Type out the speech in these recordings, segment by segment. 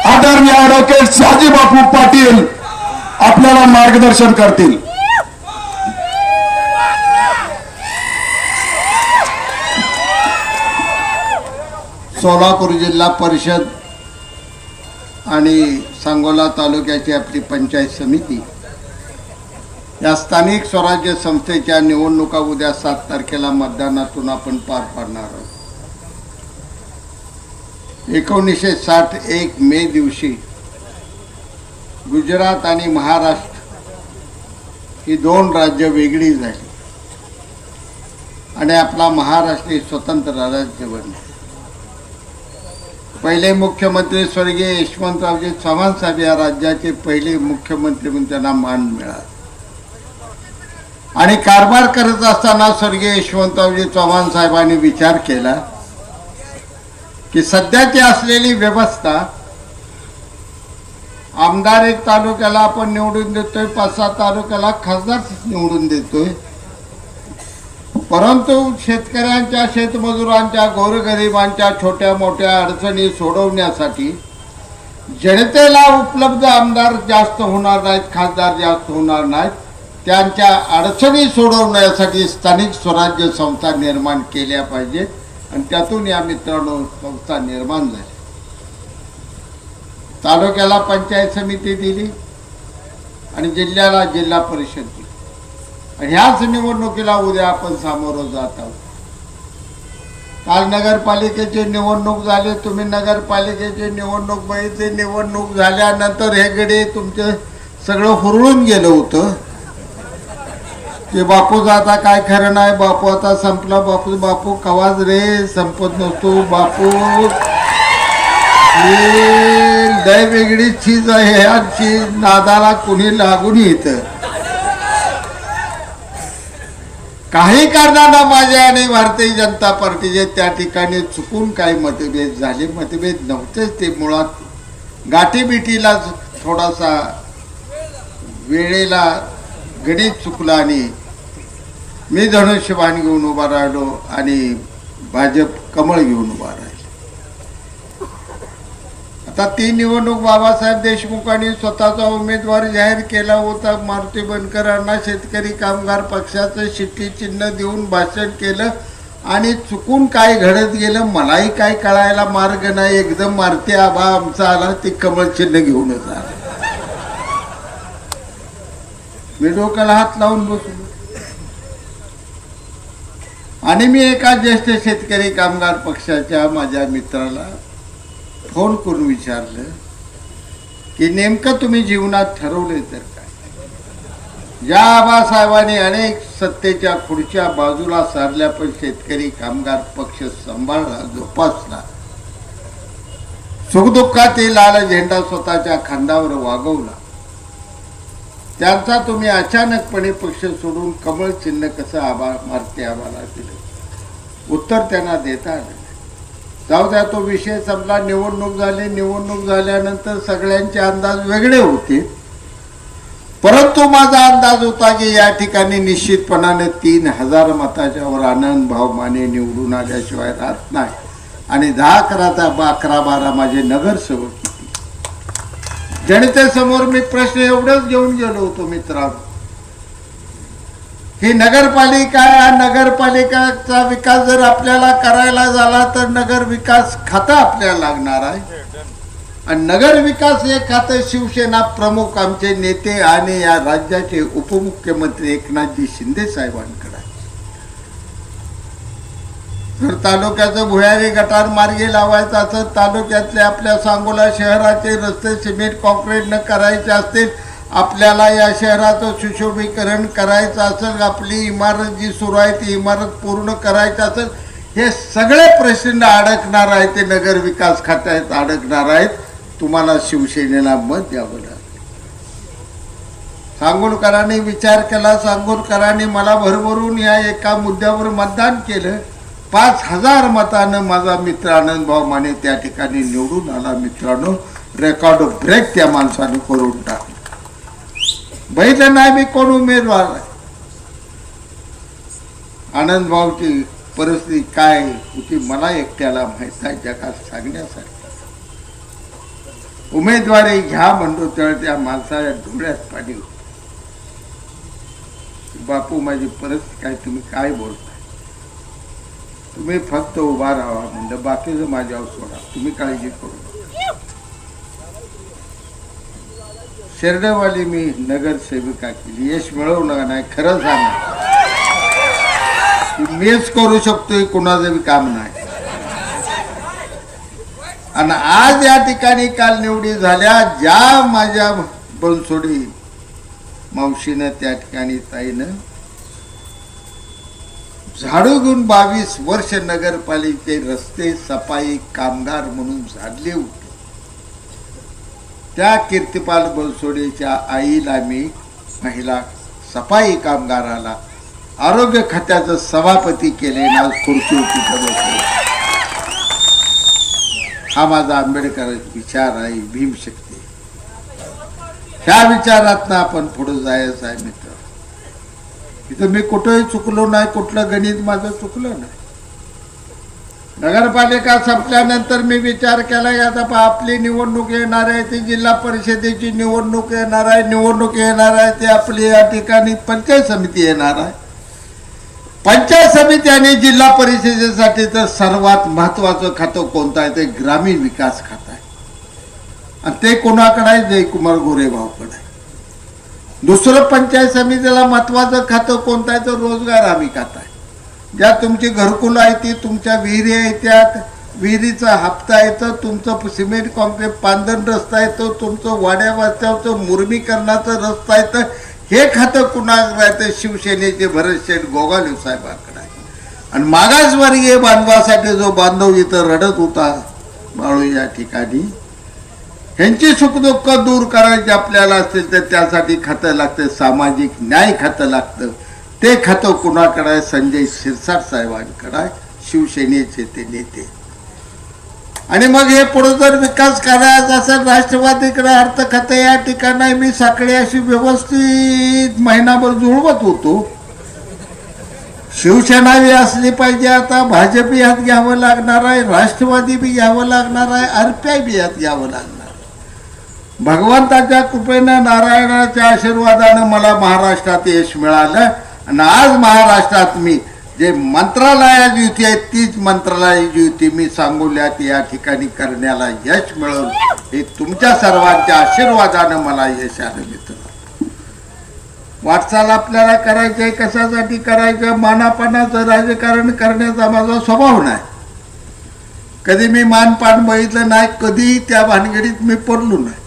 आदरणीय ॲडव्होकेट शहाजी बापू पाटील आपल्याला मार्गदर्शन करतील। सोलापूर जिल्हा परिषद आणि सांगोला तालुक्याची आपली पंचायत समिती या स्थानिक स्वराज्य संस्थेच्या निवडणुका उद्या 7 तारखेला मतदानातून आपण पार पाडणार आहोत। 1961 मे दिवशी गुजरात आणि महाराष्ट्र ही 2 राज्य वेगळी झाली आणि आपला महाराष्ट्र हे स्वतंत्र राज्य बनले। पहिले मुख्यमंत्री स्वर्गीय यशवंतरावजी चव्हाण साहेब या राज्याचे पहिले मुख्यमंत्री म्हणून त्यांना मान मिळाला आणि कारभार करत असताना स्वर्गीय यशवंतरावजी चव्हाण साहेबांनी विचार केला की सध्याची असलेली व्यवस्था आमदार एक तालुक्याला आपण निवडून देतोय, 5-6 तालुक्याला खासदार निवडून देतोय, परंतु शेतकऱ्यांच्या शेतमजुरांच्या गोरगरिबांच्या छोट्या मोठ्या अडचणी सोडवण्यासाठी जनतेला उपलब्ध आमदार जास्त होणार नाहीत, खासदार जास्त होणार नाहीत, त्यांच्या अडचणी सोडवण्यासाठी स्थानिक स्वराज्य संस्था निर्माण केल्या पाहिजेत आणि त्यातून या मित्रांनो संस्था निर्माण झाली। तालुक्याला पंचायत समिती दिली आणि जिल्ह्याला जिल्हा परिषद दिली आणि ह्याच निवडणुकीला उद्या आपण सामोरं जात आहोत। काल नगरपालिकेची निवडणूक झाली, तुम्ही नगरपालिकेची निवडणूक बघितली। निवडणूक झाल्यानंतर हे गडे तुमचं सगळं हुरळून गेलं होतं की बापूचं आता काय खरं नाही, बापू आता संपला, बापू कवाच रे संपत नसतो, बापू लय वेगळी चीज आहे, ह्या चीज नादाला कुणी लागून येतं। काही कारणांना माझ्या आणि भारतीय जनता पार्टीचे त्या ठिकाणी चुकून काही मतभेद झाले, मतभेद नव्हतेच, ते मुळात गाठीबिटीला थोडासा वेळेला गणित चुकला आणि मी धनुष्यबाण घेऊन उभा राहिलो आणि भाजप कमळ घेऊन उभा राहिलो। आता ती निवडणूक बाबासाहेब देशमुखांनी स्वतःचा उमेदवार जाहीर केला होता, मारुती बनकरांना शेतकरी कामगार पक्षाचं शिट्टी चिन्ह देऊन भाषण केलं आणि चुकून काय घडत गेलं मलाही काय कळायला मार्ग नाही, एकदम मारुती आबा आमचा आला, ते कमळ चिन्ह घेऊनच आला। मी डोक्याला हात लावून बसलो आणि मी एका ज्येष्ठ शेतकरी कामगार पक्षाच्या माझ्या मित्राला फोन करून विचारलं की नेमकं तुम्ही जीवनात ठरवले तर काय। या आबासाहेबांनी अनेक सत्तेच्या खुर्च्या बाजूला सारल्या पण शेतकरी कामगार पक्ष सांभाळला, जोपासला, सुखदुःखातील लाल झेंडा स्वतःच्या खांद्यावर वागवला, त्यांचा तुम्ही अचानकपणे पक्ष सोडून कमळ चिन्ह कसं मारुती आबाला दिलं? उत्तर त्यांना देता आलं। जाऊ द्या, तो विषय संपला, निवडणूक झाली। निवडणूक झाल्यानंतर सगळ्यांचे अंदाज वेगळे होते, परंतु माझा अंदाज होता की या ठिकाणी निश्चितपणाने 3000 मताच्या वर आनंद भाऊ माने निवडून आल्याशिवाय राहत नाही आणि 10-11-12 माझे नगरसेवक। जनतेसमोर मी प्रश्न एवढंच घेऊन गेलो होतो मित्रांनो ही नगरपालिका, नगरपालिकाचा विकास जर आपल्याला करायला झाला तर नगर विकास खातं आपल्याला लागणार आहे आणि नगर विकास हे खातं शिवसेना प्रमुख आमचे नेते आणि या राज्याचे उपमुख्यमंत्री एकनाथजी शिंदे साहेबांकडे आहे। जर तालुक्याचं भुयारी गटार मार्गी लावायचं असेल, तालुक्यातले आपल्या सांगोला शहराचे रस्ते सिमेंट कॉन्क्रीटनं करायचे असतील, आपल्याला या शहराचं सुशोभीकरण करायचं असेल, आपली इमारत जी सुरू आहे ती इमारत पूर्ण करायची असेल, हे सगळे प्रश्न अडकणार आहेत, ते नगर विकास खात्यात अडकणार आहेत। तुम्हाला शिवसेनेला मत द्यावं लागेल। सांगोलकरांनी विचार केला, सांगोलकरांनी मला भरभरून या एका मुद्द्यावर मतदान केलं। 5000 मतानं माझा मित्र आनंद भाऊ माने त्या ठिकाणी निवडून आला। मित्रांनो, रेकॉर्ड ब्रेक त्या माणसाने करून टाकला। बघितलं नाही मी कोण उमेदवार आहे, आनंद भाऊची परिस्थिती काय होती मला एकट्याला माहित आहे, जगात सांगण्यासाठी। उमेदवारी घ्या म्हणतो तेव्हा त्या माणसाच्या डोळ्यात पाणी होतं. बापू माझी परिस्थिती काय, तुम्ही काय बोलताय, तुम्ही फक्त उभा राहा म्हणलं, बाकीचं माझ्यावर सोडा, तुम्ही काळजी करू नका. शेरडेवाली मी नगरसेविका केली, यश मिळवलं नाही, खरं सांगा मीच करू शकतोय, कुणाचं बी काम नाही. आणि आज या ठिकाणी काल निवडी झाल्या, ज्या माझ्या बनसोडी मावशीनं त्या ठिकाणी ताईनं झाडू घेऊन 22 वर्ष नगरपालिकेचे रस्ते सफाई कामगार म्हणून झाडले होते. त्या कीर्तिपाल बनसोडेच्या आईला मी महिला सफाई कामगाराला आरोग्य खात्याचं सभापती केले ना, खुर्चीवर बसले. हा माझा आंबेडकर विचार आहे, भीमशक्ती. ह्या विचारातनं आपण पुढे जायचं आहे मित्र. इथं मी कुठंही चुकलो नाही, कुठलं गणित माझं चुकलं नाही. नगरपालिका संपल्यानंतर मी विचार केला की आता आपली निवडणूक येणार आहे, ती जिल्हा परिषदेची निवडणूक येणार आहे, निवडणूक येणार आहे ती आपली या ठिकाणी पंचायत समिती येणार आहे. पंचायत समिती आणि जिल्हा परिषदेसाठी तर सर्वात महत्वाचं खातं कोणतं आहे, ते ग्रामीण विकास खातं आहे. आणि ते कोणाकडे आहे, जयकुमार गोरेभाऊकडे आहे. दुसरं पंचायत समितीला महत्वाचं खातं कोणतं आहे, तर रोजगार हमी खातं आहे. ज्या तुमची घरकुल आहे ती, तुमच्या विहिरी आहे त्यात विहिरीचा हप्ता येतं, तुमचं सिमेंट कॉन्क्रीट पांधन रस्ता येतो, तुमचं वाड्या वस्त्याचं मुरमीकरणाचं रस्ता येतं. हे खातं कुणाकडे आहे, तर शिवसेनेचे भरतशेठ गोगावले साहेबांकडे आहे. आणि मागासवर्गीय बांधवासाठी जो बांधव इथं रडत होता बाळू या ठिकाणी, ह्यांची सुखदुःख दूर करायची आपल्याला असतील तर त्यासाठी खातं लागतं, सामाजिक न्याय खातं लागतं. ते खातं कुणाकडे आहे, संजय शिरसाट साहेबांकडे आहे, शिवसेनेचे ते नेते. आणि मग हे पुढे जर विकास करायचा असेल, राष्ट्रवादीकडे अर्थ खातं या ठिकाणी मी साखळी अशी व्यवस्थित महिनाभर जुळवत होतो. शिवसेना बी असली पाहिजे, आता भाजप यात घ्यावं लागणार आहे, राष्ट्रवादी बी घ्यावं लागणार आहे, आरपीआय बी यात घ्यावं लागणार. भगवंताच्या कृपेनं नारायणाच्या आशीर्वादानं मला महाराष्ट्रात यश मिळालं. आणि आज महाराष्ट्रात मी जे मंत्रालयाची युती आहे तीच मंत्रालयाची युती मी सांगोल्यात या ठिकाणी करण्याला यश मिळवलं. हे तुमच्या सर्वांच्या आशीर्वादानं मला यश आलं मित्र. वाटचाल आपल्याला करायचंय, कशासाठी करायचं, मानापानाचं राजकारण करण्याचा माझा स्वभाव नाही. कधी मी मानपान बघितलं नाही, कधी त्या भानगडीत मी पडलो नाही.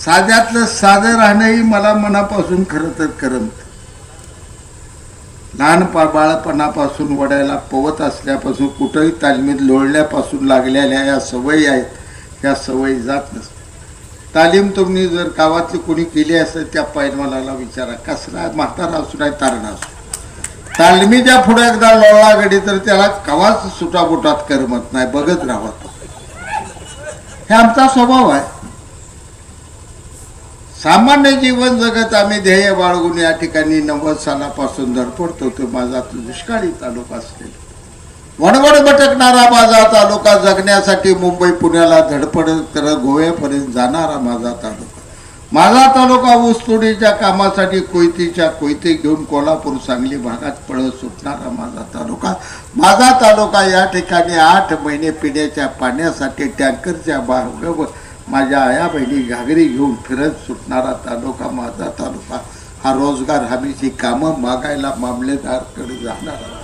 साध्यातलं साधं राहणंही मला मनापासून खरं तर करमत. लहान बाळपणापासून वडायला पवत असल्यापासून कुठंही तालमीत लोळण्यापासून लागलेल्या या सवयी आहेत, ह्या सवयी जात नसतात. तालीम तुम्ही जर गावातली कोणी केली असेल त्या पैलवानाला विचारा, कसला म्हातारा असू नाही तारणा असू, तालमीच्या पुढे एकदा लोळला गडी तर त्याला कवाच सुटाबुटात करमत नाही, बघत राहावं. हे आमचा स्वभाव आहे. सामान्य जीवन जगत आम्ही ध्येय बाळगून या ठिकाणी 90 सालापासून धडपडतो. तो माझा दुष्काळी तालुका असलेला वणवण भटकणारा माझा तालुका, जगण्यासाठी मुंबई पुण्याला धडपडत करत गोव्यापर्यंत जाणारा माझा तालुका. माझा तालुका ऊसतोडीच्या कामासाठी कोयतीच्या कोयते घेऊन कोल्हापूर सांगली भागात पळत सुटणारा माझा तालुका. माझा तालुका या ठिकाणी 8 महिने पिण्याच्या पाण्यासाठी टँकरच्या भाग माझ्या आया बहिणी घागरी घेऊन फिरत सुटणारा तालुका माझा तालुका. हा रोजगार हमीची कामं मागायला मामलेदारकडे जाणारा.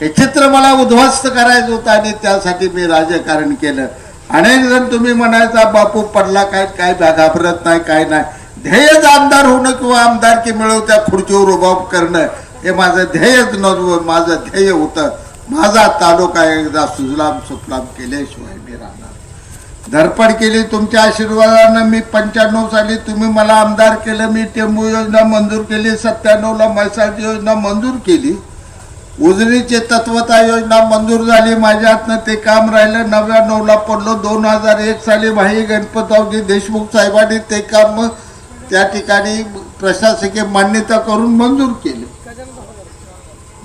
हे चित्र मला उद्ध्वस्त करायचं होतं आणि त्यासाठी मी राजकारण केलं. अनेक जण तुम्ही म्हणायचा बापू पडला काय, काय घाबरत नाही, काय नाही. ध्येयच आमदार होणं किंवा आमदारकी मिळवून त्या खुर्चीवर उभा करणं हे माझं ध्येयच नव्हतं. माझं ध्येय होतं माझा तालुका एकदा सुजलाम सुफलाम केल्याशिवाय मी राहणार. धडपड केली तुमच्या आशीर्वादानं. मी 95 साली तुम्ही मला आमदार केलं. मी टेंबू योजना मंजूर केली, 97ला म्हैसाळची योजना मंजूर केली, उजनीची तत्वता योजना मंजूर झाली. माझ्या हातनं ते काम राहिलं. 99ला पडलो. 2001 साली भाई गणपतरावजी देशमुख साहेबांनी ते काम त्या ठिकाणी प्रशासकीय मान्यता करून मंजूर केले.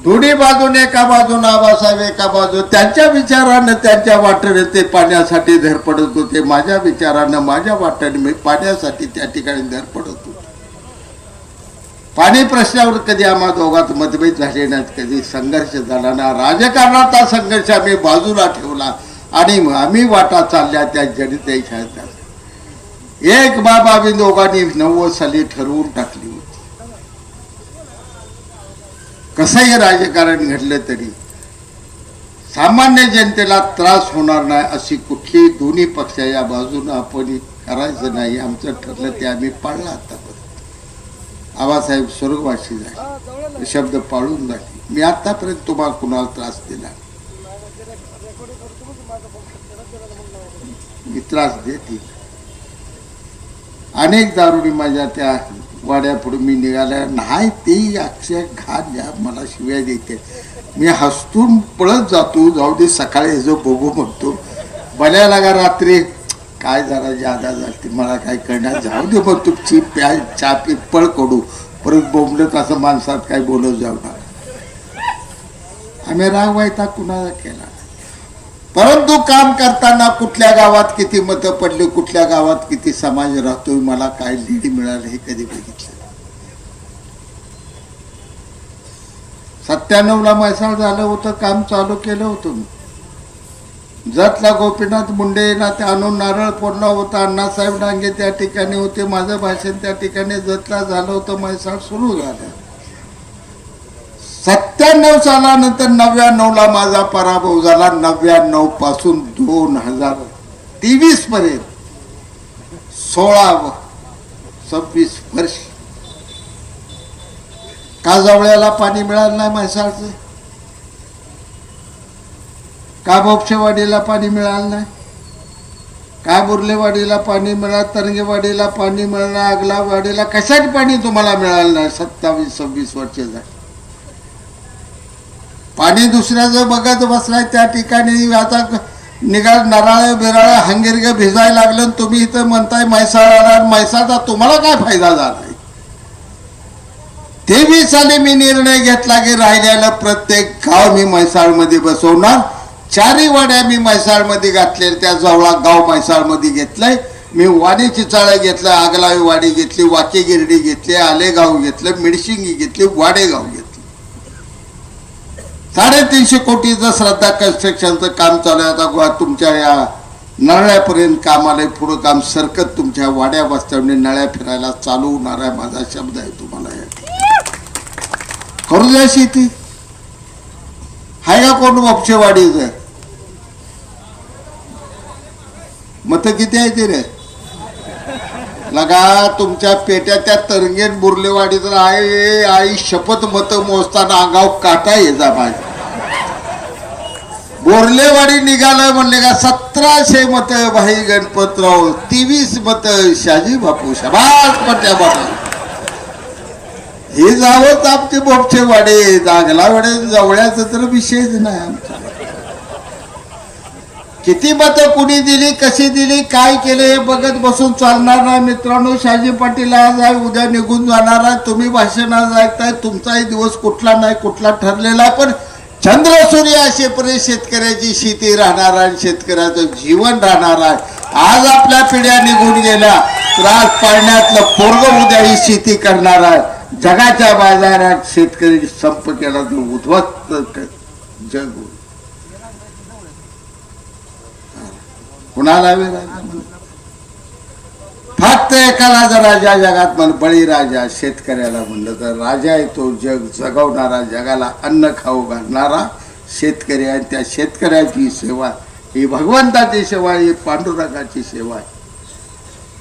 दोन्ही बाजूने एका बाजूने आबासाहेब एका बाजू त्यांच्या विचारानं त्यांच्या वाटेने ते पाण्यासाठी धडपडत होते, माझ्या विचारानं माझ्या वाटेने मी पाण्यासाठी त्या ठिकाणी धडपडत होतो. पाणी प्रश्नावर कधी आम्हा दोघात मतभेद झाले नाहीत, कधी संघर्ष झाला ना. राजकारणाचा संघर्ष आम्ही बाजूला ठेवला आणि आम्ही वाटा चालल्या त्या जनतेच्या. एक बाब आम्ही दोघांनी 90 साली ठरवून टाकली होती. कसंही राजकारण घडलं तरी सामान्य जनतेला त्रास होणार नाही अशी कुठली दोन्ही पक्षाच्या बाजूने आपण करायचं नाही. आमचं ठरलं ते आम्ही पाळलं. आतापर्यंत आबासाहेब स्वर्गवासी झाले, शब्द पाळून झाले. मी आतापर्यंत तुम्हाला कुणाला त्रास दिला मी त्रास देते. अनेक दारुणी माझ्या त्या वाड्यापुढे मी निघाल्या नाही, ते अक्षय घाण ज्या मला शिव्या देते. मी हसतून पळत जातो, जाऊ दे सकाळी जो बघू म्हणतो. बऱ्या लागा रात्री काय जरा जादा झाली मला काय करणार, जाऊ दे मग तुमची प्या चा पी पळ कडू परत बोंबलत असं माणसात काय बोलत जाऊ ना. आम्ही राग वायता कुणाला केला, परंतु काम करताना कुठल्या गावात किती मतं पडली, कुठल्या गावात किती समाज राहतोय, मला काय लीड मिळालं हे कधी बघितलं. 97ला म्हैसाळ झालं होतं, काम चालू केलं होतं मी. जतला गोपीनाथ मुंडे ना ते आणून नारळ फोडला होता, अण्णासाहेब डांगे त्या ठिकाणी होते, माझं भाषण त्या ठिकाणी जतला झालं होतं, म्हैसाळ सुरू झालं. 97 सालानंतर 99ला माझा पराभव झाला. 99 पासून 2023 पर्यंत 26 वर्ष का जवळ्याला पाणी मिळालं नाही म्हैसाळचं, का बोपशेवाडीला पाणी मिळालं नाही, का बुर्लेवाडीला पाणी मिळालं, तरंगेवाडीला पाणी मिळालं, आगलावाडीला कशात पाणी तुम्हाला मिळालं नाही. 27-26 वर्ष झाली. पाणी दुसऱ्याचं बघत बसलाय त्या ठिकाणी. आता निघाल नराळे बिराळे हंगेरगे भिजायला लागलं, तुम्ही इथं म्हणताय म्हैसाळाला. म्हैसाळचा तुम्हाला काय फायदा झाला. 23 साली मी निर्णय घेतला की राहिलेलं प्रत्येक गाव मी म्हैसाळमध्ये बसवणार. 4 वाड्या मी म्हैसाळमध्ये घातले, त्या जवळा गाव म्हैसाळमध्ये घेतलंय मी. वाडी चिचाळे घेतलं, आगलावी वाडी घेतली, वाकी गिरडी घेतली, आलेगाव घेतलं, मिडशिंगी घेतली, वाडेगाव घेतलं. 350 कोटीचं श्रद्धा कन्स्ट्रक्शनचं काम चालू आहे. आता तुमच्या या नळ्यापर्यंत काम आलंय, पुढं काम सरकत तुमच्या वाड्या वस्त्याने नळ्या फिरायला चालू होणार आहे. माझा शब्द आहे तुम्हाला. करू द्या शेती. हाय का कोण बोपशेवाडीचं मत किती आहे ते रे लगा तुमच्या पेट्या त्या तरंगेन बुर्लेवाडी तर आहे. आई शपथ मत मोजताना अंगाव काटा येजा माझ्या. बोर्लेवाडी निघालं म्हणले का 1700 मत भाई गणपतराव, 23 मत शाजी बापू. शबास पट्या बापू. हे जावंच आमचे बोपचे वाडे जागला वाडे जवळ्याच तर विषयच नाही आमचा. किती मतं कुणी दिली, कशी दिली, काय केले हे बघत बसून चालणार नाही मित्रांनो. शाजी पाटील आज आहे, उद्या निघून जाणार आहे. तुम्ही भाषण आज ऐकताय, तुमचाही दिवस कुठला नाही कुठला ठरलेला. पण चंद्र सूर्य असेपर्यंत शेतकऱ्याची शेती राहणार आहे, शेतकऱ्याचं जीवन राहणार आहे. आज आपल्या पिढ्या निघून गेल्या तर आज पाण्यातलं पोरग उद्या ही शेती करणार आहे. जगाच्या बाजारात शेतकरी संप केला तर उद्ध्वस्त जग कुणाला फक्त एकाला जर राजा जगात म्हण बळीराजा. शेतकऱ्याला म्हणलं तर राजा आहे तो जग जगवणारा, जगाला अन्न खाऊ घालणारा शेतकरी आहे. त्या शेतकऱ्याची सेवा ही भगवंताची सेवा, ही पांडुरंगाची सेवा आहे.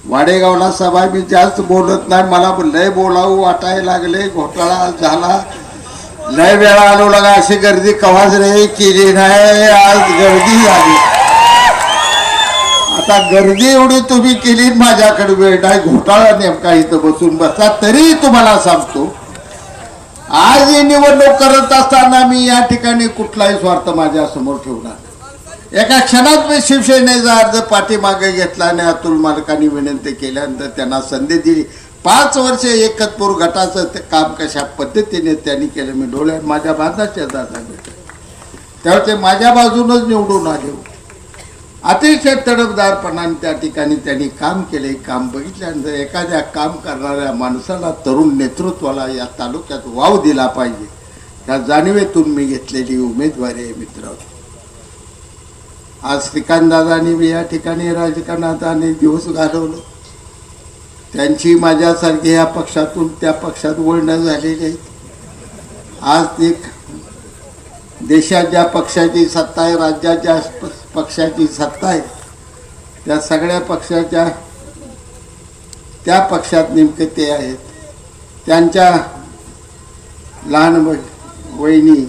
वाडेगावला सभा मी जास्त बोलत नाही, मला लय बोलावं वाटायला लागले. घोटाळा झाला, लय वेळा आलो लागा. अशी गर्दी कवाच रे केली नाही, आज गर्दी झाली. आता गर्दी एवढी तुम्ही केली, माझ्याकडे वेळ नाही. घोटाळा नेमका इथं बसून बसला. तरी तुम्हाला सांगतो, आज ही निवडणूक करत असताना मी या ठिकाणी कुठलाही स्वार्थ माझ्या समोर ठेवला. एका क्षणात मी शिवसेनेचा अर्ज पाठीमागे घेतला आणि अतुल मालकांनी विनंती केल्यानंतर त्यांना संधी दिली. 5 वर्ष एकतपूर गटाचं ते काम कशा पद्धतीने त्यांनी केलं मी डोळ्यात माझ्या बांधाच्या दादा भेट त्यावेळी ते माझ्या बाजूनच निवडून आले. अतिशय तडफदारपणाने त्या ठिकाणी त्यांनी काम केले. काम बघितल्यानंतर एखाद्या काम करणाऱ्या माणसाला तरुण नेतृत्वाला या तालुक्यात वाव दिला पाहिजे या जाणीवेतून मी घेतलेली उमेदवारी आहे मित्र. आज श्रीकांतदादांनी मी या ठिकाणी राजकारणात अनेक दिवस घालवलं. त्यांची माझ्यासारखी या पक्षातून त्या पक्षात वळणं झालेली आहे. आज एक देशात ज्या पक्षाची सत्ता आहे, राज्यात ज्या पक्षाची सत्ता आहे, त्या सगळ्या पक्षाच्या त्या पक्षात नेमके ते आहेत. त्यांच्या लहान वहिनी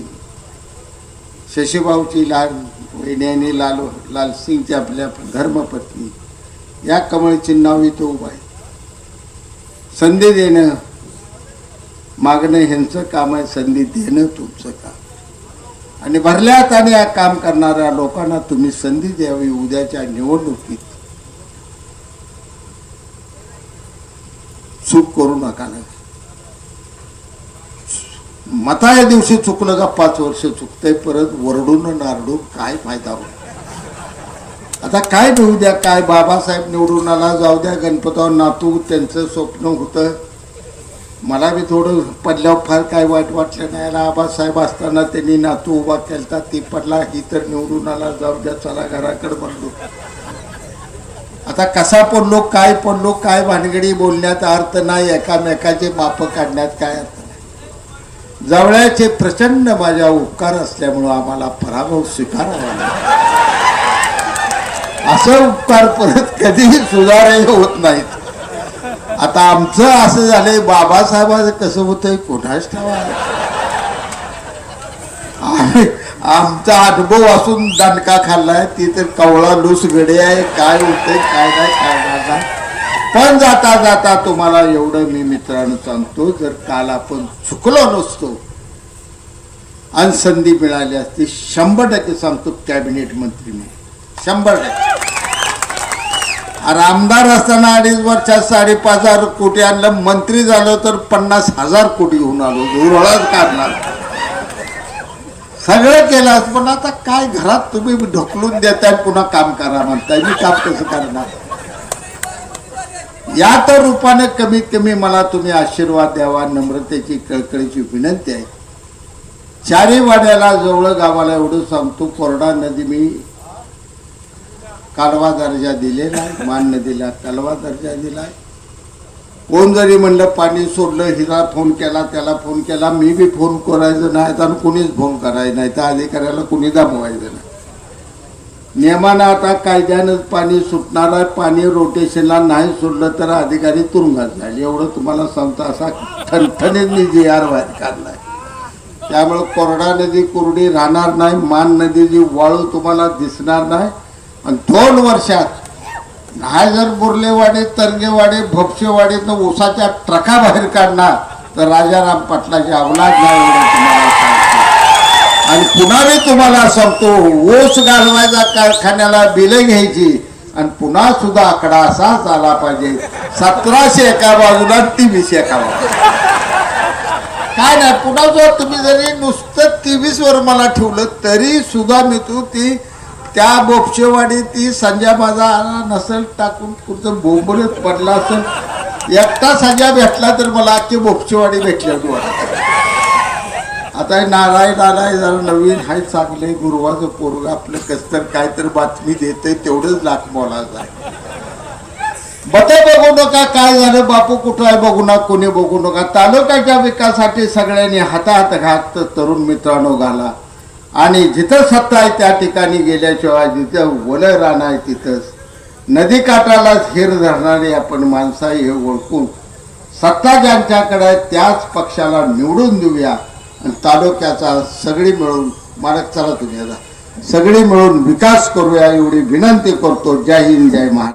शशीभाऊची लहान वहिनी आणि लालसिंगची आपल्या धर्मपत्नी या कमळ चिन्हावर इथं उभा आहे. संधी देणं मागणं ह्यांचं काम आहे, संधी देणं तुमचं काम. आणि भरल्यात आणि या काम करणाऱ्या लोकांना तुम्ही संधी द्यावी. उद्याच्या निवडणुकीत चूक करू नका. मताच्या दिवशी चुकलं का 5 वर्ष चुकतंय, परत वरडून नारडून काय फायदा होईल. आता काय देऊ द्या, काय बाबासाहेब निवडून आला, जाऊ द्या. गणपतराव नातू त्यांचं स्वप्न होतं. मला बी थोडं पडल्यावर फार काय वाईट वाटलं नाही. आबासाहेब असताना त्यांनी नातू उभा केलता, ती पडला, ही तर निवडून आला, जाऊ द्या, चला घराकडे म्हणलो. आता कसा पडलो, काय भानगडी बोलण्यात अर्थ नाही, एकामेकाचे माप काढण्यात काय अर्थ नाही. जवळचे प्रचंड माझ्या उपकार असल्यामुळं आम्हाला पराभव स्वीकारावा लागला. असं उपकार परत कधीही सुधारही होत नाहीत. आता आमचं असं झालंय, बाबासाहेबांचं कसं होतंय कोणाच ठावा. आमचा अनुभव असून दणका खाल्लाय, ती तर कवळा लूस गडे आहे. काय होतंय काय नाही. पण जाता जाता तुम्हाला एवढं मी मित्रांनो सांगतो, जर काल आपण चुकलो नसतो आणि संधी मिळाली असती, 100% सांगतो कॅबिनेट मंत्री मी 100%. आणि आमदार असताना 2.5 वर्षात 5,500 कोटी आणलं, मंत्री झालो तर 50,000 कोटी होऊन आलो. धुरळाच काढणार, सगळं केलं. पण आता काय घरात तुम्ही ढकलून देताय, पुन्हा काम करा म्हणताय. मी काम कसं करणार. या तर रूपाने कमीत कमी मला तुम्ही आशीर्वाद द्यावा. नम्रतेची कळकळीची विनंती आहे. 4 वाड्याला जवळ गावाला एवढं सांगतो, कोरडा नदी मी कालवा दर्जा दिलेला आहे, मान नदीला कालवा दर्जा दिलाय. कोण जरी म्हणलं पाणी सोडलं, हिला फोन केला, त्याला फोन केला, मी बी फोन करायचं नाही आणि कुणीच फोन करायचं नाही, तर अधिकाऱ्याला कुणी दाबवायचं नाही. नियमानं आता कायद्यानं पाणी सुटणार आहे. पाणी रोटेशनला नाही सोडलं तर अधिकारी तुरुंगात जाईल, एवढं तुम्हाला सांगतो. असा ठणठणीत मी GR बाहेर काढलाय. त्यामुळे कोरडा नदी कोरडी राहणार नाही, मान नदीची वाळू तुम्हाला दिसणार नाही. आणि 2 वर्षात नाही जर बुर्लेवाडी, तरंगेवाडी, भोपशेवाडीतनं ऊसाच्या ट्रका बाहेर काढणार तर राजाराम पाटलाची अवलाद नाही, एवढं तुम्हाला सांगतो. आणि पुन्हा मी तुम्हाला सांगतो, ऊस घालवायचा कारखान्याला बिलं घ्यायची आणि पुन्हा सुद्धा आकडा असाच आला पाहिजे, 1700 एका बाजूला 2300 एका बाजूला. काय नाही, पुन्हा जर तुम्ही जरी नुसतं 23 वर मला ठेवलं तरी सुद्धा मी ती त्या बोपशेवाडी ती संजय माझा नसेल टाकून कुठं बोंबलत पडला असेल, एकटा संजय भेटला तर मला अख्खी बोपशेवाडी भेटली. आता नारायण आलाय, जरा नवीन हाय, चांगले गुरुवाचं पोरग आपलं कस तर काय तर बातमी देते, तेवढंच लाख मोलाचं आहे. बटे बघू नका, काय झालं बापू कुठं आहे बघू नका, कोणी बघू नका. तालुक्याच्या विकासासाठी सगळ्यांनी हातात घात तरुण मित्रांनो घाला. आणि जिथं सत्ता आहे त्या ठिकाणी गेल्याशिवाय, जिथं वलं रान आहे तिथंच नदी काठाला हेर धरणारे आपण माणसं हे ओळखून सत्ता ज्यांच्याकडे आहे त्याच पक्षाला निवडून देऊया. आणि तालुक्याचा सगळी मिळून, मालक चला तुम्ही आता, सगळी मिळून विकास करूया एवढी विनंती करतो. जय हिंद, जय महाराष्ट्र.